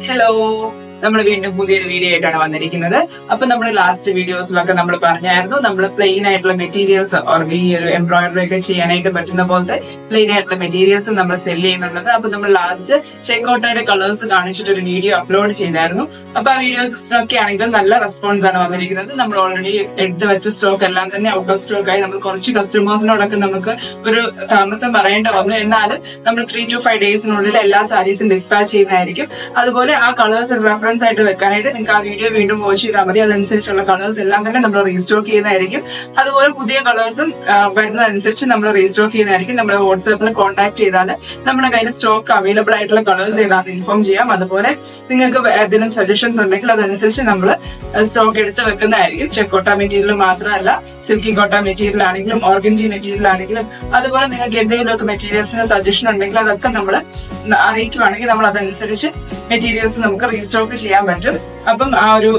Hello, നമ്മൾ വീണ്ടും പുതിയൊരു വീഡിയോ ആയിട്ടാണ് വന്നിരിക്കുന്നത്. അപ്പൊ നമ്മുടെ ലാസ്റ്റ് വീഡിയോസിലൊക്കെ നമ്മൾ പറഞ്ഞായിരുന്നു നമ്മൾ പ്ലെയിൻ ആയിട്ടുള്ള മെറ്റീരിയൽസ് ഈ ഒരു എംബ്രോയിഡറി ഒക്കെ ചെയ്യാനായിട്ട് പറ്റുന്ന പോലത്തെ പ്ലെയിൻ ആയിട്ടുള്ള മെറ്റീരിയൽസ് നമ്മൾ സെല് ചെയ്യുന്നുള്ളത്. അപ്പൊ നമ്മൾ ലാസ്റ്റ് ചെക്കൗട്ടായിട്ട് കളേഴ്സ് കാണിച്ചിട്ട് ഒരു വീഡിയോ അപ്ലോഡ് ചെയ്തായിരുന്നു. അപ്പൊ ആ വീഡിയോസിനൊക്കെ ആണെങ്കിലും നല്ല റെസ്പോൺസ് ആണ് വന്നിരിക്കുന്നത്. നമ്മൾ ഓൾറെഡി എടുത്ത് വെച്ച സ്റ്റോക്ക് എല്ലാം തന്നെ ഔട്ട് ഓഫ് സ്റ്റോക്ക് ആയി. നമ്മൾ കുറച്ച് കസ്റ്റമേഴ്സിനോടൊക്കെ നമുക്ക് ഒരു താമസം പറയേണ്ടി വന്നു. എന്നാലും നമ്മൾ 3 to 5 ഡേയ്സിനുള്ളിൽ എല്ലാ സാരീസും ഡിസ്പാച്ച് ചെയ്യുന്നതായിരിക്കും. അതുപോലെ ആ കളേഴ്സ് റെഫറൻസ് ആയിട്ട് വെക്കാനായിട്ട് നിങ്ങൾക്ക് ആ വീഡിയോ വീണ്ടും വാച്ച് ചെയ്താൽ മതി. അതനുസരിച്ചുള്ള കളേഴ്സ് എല്ലാം തന്നെ നമ്മൾ റീസ്റ്റോക്ക് ചെയ്യുന്നതായിരിക്കും. അതുപോലെ പുതിയ കളേഴ്സും വരുന്നതനുസരിച്ച് നമ്മൾ റീസ്റ്റോക്ക് ചെയ്യുന്നതായിരിക്കും. നമ്മുടെ വാട്സാപ്പിൽ കോൺടാക്ട് ചെയ്താൽ നമ്മുടെ കയ്യിൽ സ്റ്റോക്ക് അവൈലബിൾ ആയിട്ടുള്ള കളേഴ്സ് ഏതാണെന്ന് ഇൻഫോം ചെയ്യാം. അതുപോലെ നിങ്ങൾക്ക് ഏതെങ്കിലും സജഷൻസ് ഉണ്ടെങ്കിൽ അതനുസരിച്ച് നമ്മൾ സ്റ്റോക്ക് എടുത്ത് വെക്കുന്നതായിരിക്കും. ചെക്കോട്ട മെറ്റീരിയൽ മാത്രമല്ല, സിൽക്കി കോട്ട മെറ്റീരിയൽ ആണെങ്കിലും ഓർഗൻജി മെറ്റീരിയൽ ആണെങ്കിലും അതുപോലെ നിങ്ങൾക്ക് എന്തെങ്കിലുമൊക്കെ മെറ്റീരിയൽസിന് സജഷൻ ഉണ്ടെങ്കിൽ അതൊക്കെ നമ്മൾ അറിയിക്കുവാണെങ്കിൽ നമ്മൾ അതനുസരിച്ച് മെറ്റീരിയൽസ് നമുക്ക് റീസ്റ്റോക്ക് ചെയ്യാൻ പറ്റും. അപ്പം ആ ഒരു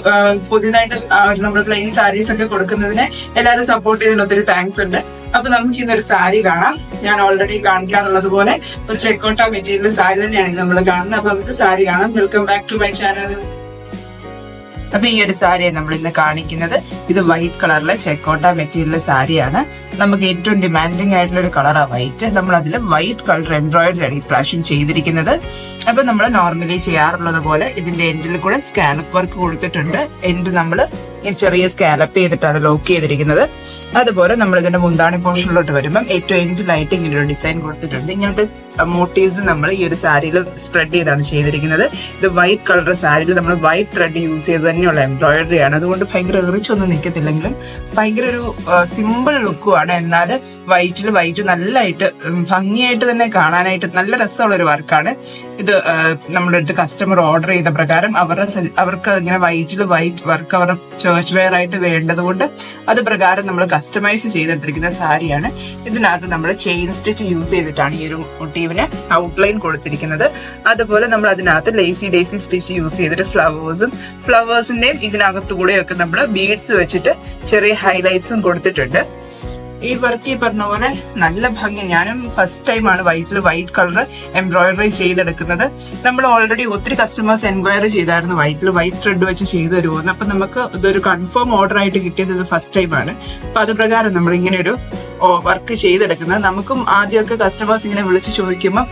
പുതിയതായിട്ട് നമ്മൾ പ്ലെയിൻ സാരീസ് ഒക്കെ കൊടുക്കുന്നതിന് എല്ലാവരും സപ്പോർട്ട് ചെയ്തതിന് ഒത്തിരി താങ്ക്സ് ഉണ്ട്. അപ്പൊ നമുക്ക് ഇന്നൊരു സാരി കാണാം. ഞാൻ ഓൾറെഡി കാണിക്കാറുള്ളത് പോലെ ഒരു ചെക്കോട്ട മെറ്റീരിയൽ സാരി തന്നെയാണ് നമ്മൾ കാണുന്നത്. അപ്പൊ നമുക്ക് സാരി കാണാം. Welcome back to my channel. അപ്പൊ ഈ ഒരു സാരിയെ നമ്മൾ ഇന്ന് കാണിക്കുന്നത് ഇത് വൈറ്റ് കളറിലെ ചെക്കോട്ട മെറ്റീരിയൽ സാരിയാണ്. നമുക്ക് ഏറ്റവും ഡിമാൻഡിങ് ആയിട്ടുള്ള ഒരു കളറാണ് വൈറ്റ്. നമ്മൾ അതിൽ വൈറ്റ് കളർ എംബ്രോയിഡറി പ്രാവശ്യം ചെയ്തിരിക്കുന്നത്. അപ്പൊ നമ്മൾ നോർമലി ചെയ്യാറുള്ളത് പോലെ ഇതിന്റെ എൻഡിൽ കൂടെ സ്കാലപ്പ് വർക്ക് കൊടുത്തിട്ടുണ്ട്. എൻഡ് നമ്മൾ ചെറിയ സ്കാലപ്പ് ചെയ്തിട്ടാണ് ലോക്ക് ചെയ്തിരിക്കുന്നത്. അതുപോലെ നമ്മൾ ഇതിന്റെ മുന്താണി പോർഷനിലോട്ട് വരുമ്പം ഏറ്റവും എൻഡിലായിട്ട് ഇങ്ങനെ ഒരു ഡിസൈൻ കൊടുത്തിട്ടുണ്ട്. ഇങ്ങനത്തെ മോട്ടീവ്സ് നമ്മൾ ഈ ഒരു സാരിയിൽ സ്പ്രെഡ് ചെയ്താണ് ചെയ്തിരിക്കുന്നത്. ഇത് വൈറ്റ് കളർ സാരിയിൽ നമ്മൾ വൈറ്റ് ത്രെഡ് യൂസ് ചെയ്ത് തന്നെയുള്ള എംബ്രോയിഡറി ആണ്. അതുകൊണ്ട് ഭയങ്കര എറിച്ചൊന്നും നിൽക്കത്തില്ലെങ്കിലും ഭയങ്കര ഒരു സിമ്പിൾ ലുക്കുമാണ്. എന്നാൽ വൈറ്റ് നല്ലതായിട്ട് ഭംഗിയായിട്ട് തന്നെ കാണാനായിട്ട് നല്ല രസമുള്ള ഒരു വർക്കാണ് ഇത്. നമ്മുടെ അടുത്ത് കസ്റ്റമർ ഓർഡർ ചെയ്ത പ്രകാരം അവർക്ക് ഇങ്ങനെ വൈറ്റ് വർക്ക് അവരുടെ ചേർച്ച് വെയർ ആയിട്ട് വേണ്ടതുകൊണ്ട് അത് പ്രകാരം നമ്മൾ കസ്റ്റമൈസ് ചെയ്തെടുത്തിരിക്കുന്ന സാരിയാണ്. ഇതിനകത്ത് നമ്മൾ ചെയിൻ സ്റ്റിച്ച് യൂസ് ചെയ്തിട്ടാണ് ഈ ഒരു മോട്ടീവിന് ഔട്ട്ലൈൻ കൊടുത്തിരിക്കുന്നത്. അതുപോലെ നമ്മൾ അതിനകത്ത് ലേസി ഡേസി സ്റ്റിച്ച് യൂസ് ചെയ്തിട്ട് ഫ്ലവേഴ്സിന്റെയും ഇതിനകത്തുകൂടെയൊക്കെ നമ്മൾ ബീഡ്സ് വെച്ചിട്ട് ചെറിയ ഹൈലൈറ്റ്സും കൊടുത്തിട്ടുണ്ട്. ഈ വർക്ക് ഈ പറഞ്ഞ പോലെ നല്ല ഭംഗി. ഞാനും ഫസ്റ്റ് ടൈമാണ് വൈറ്റ് കളർ എംബ്രോയിഡറി ചെയ്തെടുക്കുന്നത്. നമ്മൾ ഓൾറെഡി ഒത്തിരി കസ്റ്റമേഴ്സ് എൻക്വയറി ചെയ്തായിരുന്നു വൈറ്റ് ത്രെഡ് വെച്ച് ചെയ്തു തരുമെന്ന്. അപ്പൊ നമുക്ക് ഇതൊരു കൺഫേം ഓർഡർ ആയിട്ട് കിട്ടിയത് ഇത് ഫസ്റ്റ് ടൈമാണ്. അപ്പൊ അത് പ്രകാരം നമ്മൾ ഇങ്ങനെ ഒരു വർക്ക് ചെയ്തെടുക്കുന്നത്. നമുക്കും ആദ്യമൊക്കെ കസ്റ്റമേഴ്സ് ഇങ്ങനെ വിളിച്ച് ചോദിക്കുമ്പോൾ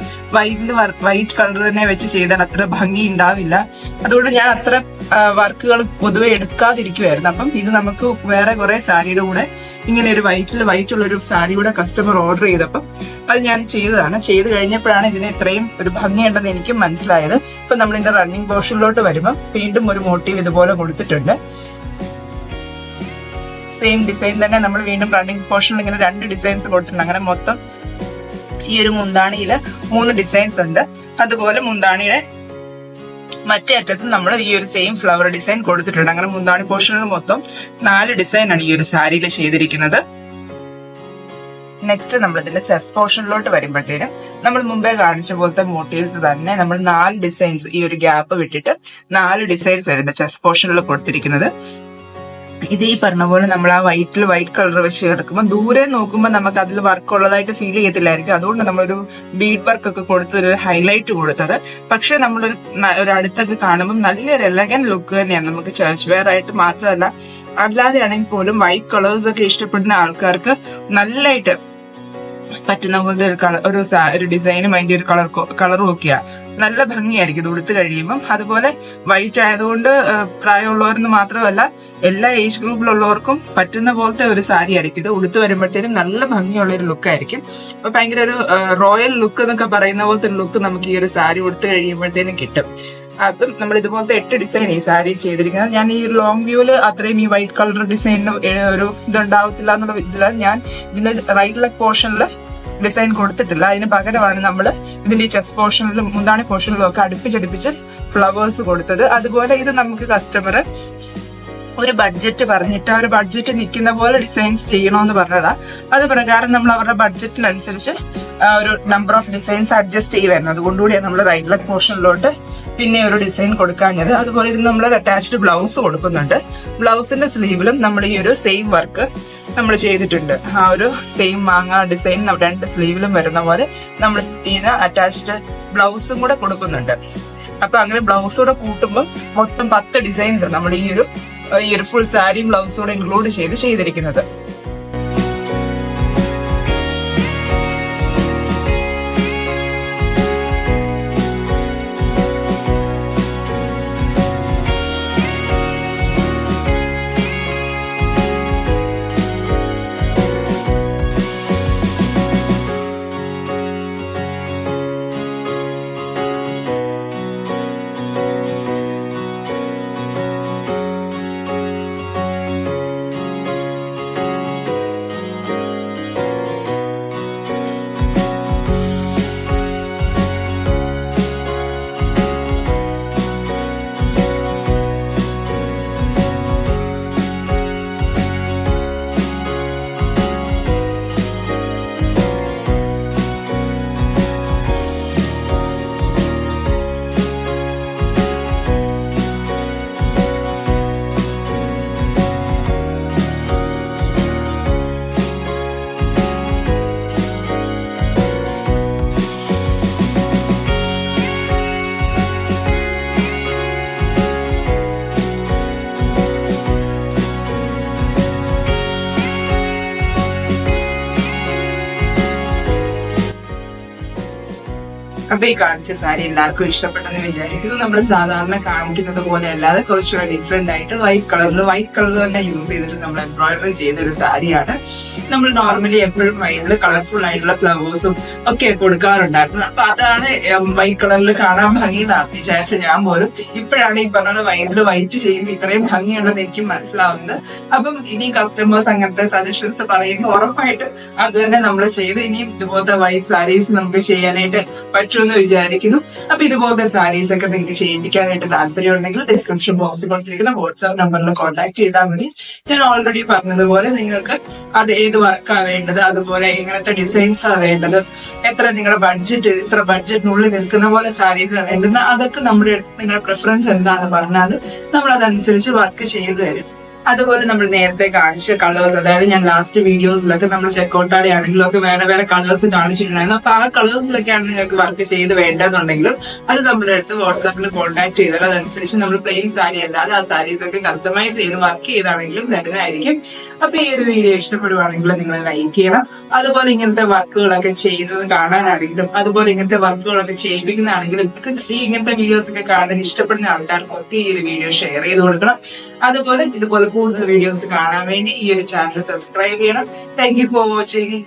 വൈറ്റ് കളർ തന്നെ വെച്ച് ചെയ്താൽ അത്ര ഭംഗി ഉണ്ടാവില്ല. അതുകൊണ്ട് ഞാൻ അത്ര വർക്കുകൾ പൊതുവെ എടുക്കാതിരിക്കുമായിരുന്നു. അപ്പം ഇത് നമുക്ക് വേറെ കുറെ സാരിയുടെ കൂടെ ഇങ്ങനെ ഒരു വൈറ്റുള്ള ഒരു സാരി കൂടെ കസ്റ്റമർ ഓർഡർ ചെയ്തപ്പം അത് ഞാൻ ചെയ്തതാണ്. ചെയ്ത് കഴിഞ്ഞപ്പോഴാണ് ഇതിന് ഇത്രയും ഒരു ഭംഗിയുണ്ടെന്ന് എനിക്കും മനസ്സിലായത്. ഇപ്പൊ നമ്മൾ ഇതിന്റെ റണ്ണിങ് പോർഷനിലോട്ട് വരുമ്പോൾ വീണ്ടും ഒരു മോട്ടീവ് ഇതുപോലെ കൊടുത്തിട്ടുണ്ട്. സെയിം ഡിസൈൻ തന്നെ നമ്മൾ വീണ്ടും റണ്ണിങ് പോർഷനിൽ ഇങ്ങനെ 2 ഡിസൈൻസ് കൊടുത്തിട്ടുണ്ട്. അങ്ങനെ മൊത്തം ഈ ഒരു മുന്താണിയില് 3 ഡിസൈൻസ് ഉണ്ട്. അതുപോലെ മുന്താണിയുടെ മറ്റേ അറ്റത്ത് നമ്മൾ ഈ ഒരു സെയിം ഫ്ലവർ ഡിസൈൻ കൊടുത്തിട്ടുണ്ട്. അങ്ങനെ മുന്താണി പോർഷനിൽ മൊത്തം 4 ഡിസൈനാണ് ഈ ഒരു സാരിയിൽ ചെയ്തിരിക്കുന്നത്. നെക്സ്റ്റ് നമ്മൾ ഇതിന്റെ ചെസ്റ്റ് പോർഷനിലോട്ട് വരുമ്പോഴത്തേനും നമ്മൾ മുമ്പേ കാണിച്ച പോലത്തെ മോട്ടീവ്സ് തന്നെ നമ്മൾ 4 ഡിസൈൻസ് ഈ ഒരു ഗ്യാപ്പ് വിട്ടിട്ട് 4 ഡിസൈൻസ് ഇതിന്റെ ചെസ്റ്റ് പോർഷനിൽ കൊടുത്തിരിക്കുന്നത്. ഇത് ഈ പറഞ്ഞ പോലെ നമ്മൾ ആ വൈറ്റ് കളർ വെച്ച് കിടക്കുമ്പോൾ ദൂരെ നോക്കുമ്പോൾ നമുക്ക് അതിൽ വർക്ക് ഉള്ളതായിട്ട് ഫീൽ ചെയ്യത്തില്ലായിരിക്കും. അതുകൊണ്ട് നമ്മളൊരു ബീഡ് വർക്ക് ഒക്കെ കൊടുത്ത് ഒരു ഹൈലൈറ്റ് കൊടുത്തത്. പക്ഷെ നമ്മളൊരു അടുത്തൊക്കെ കാണുമ്പോൾ നല്ലൊരു എലഗന്റ് ലുക്ക് തന്നെയാണ്. നമുക്ക് ചർച്ച് വെയർ ആയിട്ട് മാത്രമല്ല അല്ലാതെ ആണെങ്കിൽ പോലും വൈറ്റ് കളേഴ്സ് ഒക്കെ ഇഷ്ടപ്പെടുന്ന ആൾക്കാർക്ക് നല്ലതായിട്ട് പറ്റുന്ന ഒരു ഡിസൈനും അതിന്റെ ഒരു കളറും ഒക്കെയാ നല്ല ഭംഗിയായിരിക്കും ഇത് ഉടുത്ത് കഴിയുമ്പം. അതുപോലെ വൈറ്റ് ആയതുകൊണ്ട് പ്രായമുള്ളവരെന്ന് മാത്രമല്ല എല്ലാ ഏജ് ഗ്രൂപ്പിലുള്ളവർക്കും പറ്റുന്ന പോലത്തെ ഒരു സാരി ആയിരിക്കും ഇത്. ഉടുത്ത് വരുമ്പോഴത്തേനും നല്ല ഭംഗിയുള്ള ഒരു ലുക്കായിരിക്കും. അപ്പൊ ഭയങ്കര ഒരു റോയൽ ലുക്ക് എന്നൊക്കെ പറയുന്ന പോലത്തെ ഒരു ലുക്ക് നമുക്ക് ഈ ഒരു സാരി ഉടുത്ത് കഴിയുമ്പോഴത്തേനും കിട്ടും. അപ്പം നമ്മൾ ഇതുപോലത്തെ 8 ഡിസൈൻ ഈ സാരി ചെയ്തിരിക്കുന്നത്. ഞാൻ ഈ ലോങ് വ്യൂല് അത്രയും ഈ വൈറ്റ് കളർ ഡിസൈനിന് ഒരു ഇതുണ്ടാവത്തില്ല എന്നുള്ള ഇതില്ല. ഞാൻ ഇതിന്റെ റൈറ്റ് ലെഗ് പോർഷനിൽ ഡിസൈൻ കൊടുത്തിട്ടില്ല. അതിന് പകരമാണ് നമ്മൾ ഇതിന്റെ ഈ ചെസ്റ്റ് പോർഷനിലും മുന്താണി പോർഷനിലും ഒക്കെ അടുപ്പിച്ചടുപ്പിച്ച് ഫ്ലവേഴ്സ് കൊടുത്തത്. അതുപോലെ ഇത് നമുക്ക് കസ്റ്റമർ ഒരു ബഡ്ജറ്റ് പറഞ്ഞിട്ട് ആ ഒരു ബഡ്ജറ്റ് നിൽക്കുന്ന പോലെ ഡിസൈൻസ് ചെയ്യണമെന്ന് പറഞ്ഞതാ. അത് പ്രകാരം നമ്മൾ അവരുടെ ബഡ്ജറ്റിനനുസരിച്ച് ഒരു നമ്പർ ഓഫ് ഡിസൈൻസ് അഡ്ജസ്റ്റ് ചെയ്യുമായിരുന്നു. അതുകൊണ്ടുകൂടിയാണ് നമ്മൾ റൈറ്റ് ലെഗ് പോർഷനിലോട്ട് പിന്നെ ഒരു ഡിസൈൻ കൊടുക്കാഞ്ഞത്. അതുപോലെ ഇത് നമ്മൾ അറ്റാച്ച്ഡ് ബ്ലൗസ് കൊടുക്കുന്നുണ്ട്. ബ്ലൗസിന്റെ സ്ലീവിലും നമ്മൾ ഈ ഒരു സെയിം വർക്ക് നമ്മൾ ചെയ്തിട്ടുണ്ട്. ആ ഒരു സെയിം മാങ്ങ ഡിസൈൻ 2 സ്ലീവിലും വരുന്ന പോലെ നമ്മൾ ഇതിന് അറ്റാച്ച്ഡ് ബ്ലൗസും കൂടെ കൊടുക്കുന്നുണ്ട്. അപ്പൊ അങ്ങനെ ബ്ലൗസോടെ കൂട്ടുമ്പോൾ മൊത്തം 10 ഡിസൈൻസ് നമ്മൾ ഈ ഒരു ഫുൾ സാരിയും ബ്ലൗസോടെ ഇൻക്ലൂഡ് ചെയ്തിരിക്കുന്നത്. അപ്പൊ ഈ കാണിച്ച സാരി എല്ലാവർക്കും ഇഷ്ടപ്പെട്ടെന്ന് വിചാരിക്കുന്നു. നമ്മൾ സാധാരണ കാണിക്കുന്നത് പോലെ അല്ലാതെ കുറച്ചുകൂടെ ഡിഫറെന്റ് ആയിട്ട് വൈറ്റ് കളറിൽ തന്നെ യൂസ് ചെയ്തിട്ട് നമ്മൾ എംബ്രോയിഡറി ചെയ്തൊരു സാരിയാണ്. നമ്മൾ നോർമലി എപ്പോഴും വൈറ്റിൽ കളർഫുൾ ആയിട്ടുള്ള ഫ്ലവേഴ്സും ഒക്കെ കൊടുക്കാറുണ്ടായിരുന്നത്. അപ്പൊ അതാണ് വൈറ്റ് കളറിൽ കാണാൻ ഭംഗിയെന്നാണ് വിചാരിച്ച ഞാൻ പോലും. ഇപ്പോഴാണ് ഈ പറഞ്ഞത് വൈറ്റ് ചെയ്യുമ്പോൾ ഇത്രയും ഭംഗിയുണ്ടെന്ന് എനിക്ക് മനസ്സിലാവുന്നത്. അപ്പം ഇനി കസ്റ്റമേഴ്സ് അങ്ങനത്തെ സജഷൻസ് പറയുമ്പോൾ ഉറപ്പായിട്ട് അത് തന്നെ നമ്മൾ ചെയ്ത് ഇനിയും ഇതുപോലത്തെ വൈറ്റ് സാരീസ് നമുക്ക് ചെയ്യാനായിട്ട് പറ്റുമെന്ന് വിചാരിക്കുന്നു. അപ്പൊ ഇതുപോലത്തെ സാരീസ് ഒക്കെ നിങ്ങൾക്ക് ചെയ്യിപ്പിക്കാനായിട്ട് താല്പര്യം ഉണ്ടെങ്കിൽ ഡിസ്ക്രിപ്ഷൻ ബോക്സിൽ കൊടുത്തിരിക്കുന്ന വാട്സ്ആപ്പ് നമ്പറിൽ കോൺടാക്ട് ചെയ്താൽ മതി. ഞാൻ ഓൾറെഡി പറഞ്ഞതുപോലെ നിങ്ങൾക്ക് അത് ഏത് വർക്കാണ് വേണ്ടത്, അതുപോലെ എങ്ങനത്തെ ഡിസൈൻസ് ആണ് വേണ്ടത്, നിങ്ങളുടെ ഇത്ര ബഡ്ജറ്റിനുള്ളിൽ നിൽക്കുന്ന പോലെ സാരീസ് വേണ്ടുന്ന അതൊക്കെ നിങ്ങളുടെ പ്രിഫറൻസ് എന്താണെന്ന് പറഞ്ഞാൽ നമ്മൾ അതനുസരിച്ച് വർക്ക് ചെയ്തു തരും. അതുപോലെ നമ്മൾ നേരത്തെ കാണിച്ച കളേഴ്സ്, അതായത് ഞാൻ ലാസ്റ്റ് വീഡിയോസിലൊക്കെ നമ്മൾ ചെക്കൗട്ടാടെ ആണെങ്കിലും ഒക്കെ വേറെ കളേഴ്സ് കാണിച്ചിട്ടുണ്ടായിരുന്നു. അപ്പൊ ആ കളേഴ്സിലൊക്കെയാണ് നിങ്ങൾക്ക് വർക്ക് ചെയ്ത് വേണ്ടതെന്നുണ്ടെങ്കിലും അത് നമ്മുടെ അടുത്ത് വാട്സാപ്പിൽ കോൺടാക്ട് ചെയ്താൽ അതനുസരിച്ച് നമ്മൾ പ്ലെയിൻ സാരി അല്ലാതെ ആ സാരീസ് ഒക്കെ കസ്റ്റമൈസ് ചെയ്ത് വർക്ക് ചെയ്താണെങ്കിലും തരുന്നതായിരിക്കും. അപ്പൊ ഈ ഒരു വീഡിയോ ഇഷ്ടപ്പെടുവാണെങ്കിൽ നിങ്ങൾ ലൈക്ക് ചെയ്യണം. അതുപോലെ ഇങ്ങനത്തെ വർക്കുകളൊക്കെ ചെയ്യുന്നത് കാണാനാണെങ്കിലും അതുപോലെ ഇങ്ങനത്തെ വർക്കുകളൊക്കെ ചെയ്യിപ്പിക്കുന്നതാണെങ്കിലും ഇങ്ങനത്തെ വീഡിയോസ് ഒക്കെ കാണാൻ ഇഷ്ടപ്പെടുന്ന ആൾക്കാർക്കൊക്കെ ഈ ഒരു വീഡിയോ ഷെയർ ചെയ്ത് കൊടുക്കണം. അതുപോലെ ഇതുപോലെ കൂടുതൽ വീഡിയോസ് കാണാൻ വേണ്ടി ഈ ഒരു ചാനൽ സബ്സ്ക്രൈബ് ചെയ്യണം. Thank you for watching.